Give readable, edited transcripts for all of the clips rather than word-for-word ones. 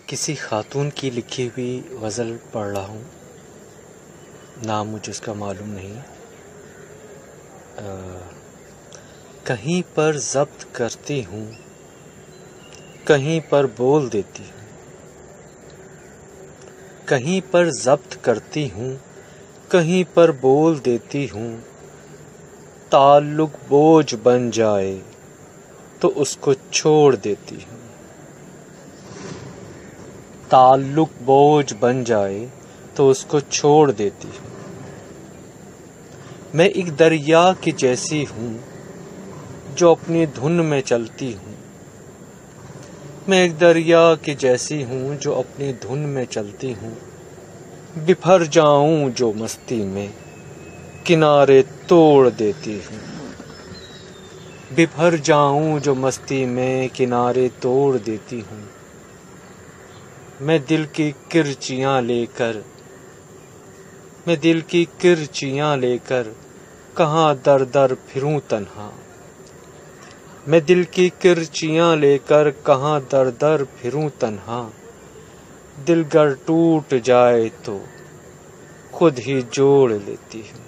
کسی خاتون کی لکھی ہوئی غزل پڑھ رہا ہوں، نام مجھے اس کا معلوم نہیں۔ کہیں پر ضبط کرتی ہوں، کہیں پر بول دیتی ہوں، کہیں پر ضبط کرتی ہوں، کہیں پر بول دیتی ہوں۔ تعلق بوجھ بن جائے تو اس کو چھوڑ دیتی ہوں، تعلق بوجھ بن جائے تو اس کو چھوڑ دیتی ہوں۔ میں ایک دریا کی جیسی ہوں جو اپنی دھن میں چلتی ہوں، میں ایک دریا کی جیسی ہوں جو اپنی دھن میں چلتی ہوں۔ بپھر جاؤں جو مستی میں کنارے توڑ دیتی ہوں، بپھر جاؤں جو مستی میں کنارے توڑ دیتی ہوں۔ میں دل کی کرچیاں لے کر کہاں در در پھروں تنہا، میں دل کی کرچیاں لے کر کہاں در در پھروں تنہا۔ دل گر ٹوٹ جائے تو خود ہی جوڑ لیتی ہوں،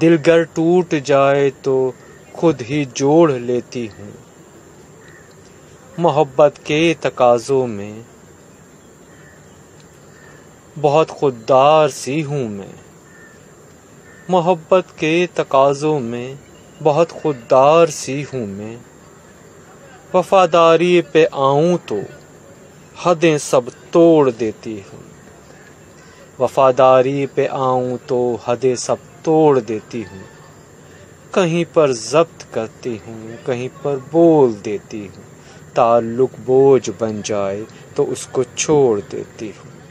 دل گر ٹوٹ جائے تو خود ہی جوڑ لیتی ہوں۔ محبت کے تقاضوں میں بہت خوددار سی ہوں میں، محبت کے تقاضوں میں بہت خوددار سی ہوں میں۔ وفاداری پہ آؤں تو حدیں سب توڑ دیتی ہوں، وفاداری پہ آؤں تو حدیں سب توڑ دیتی ہوں۔ کہیں پر ضبط کرتی ہوں، کہیں پر بول دیتی ہوں۔ تعلق بوجھ بن جائے تو اس کو چھوڑ دیتی ہوں۔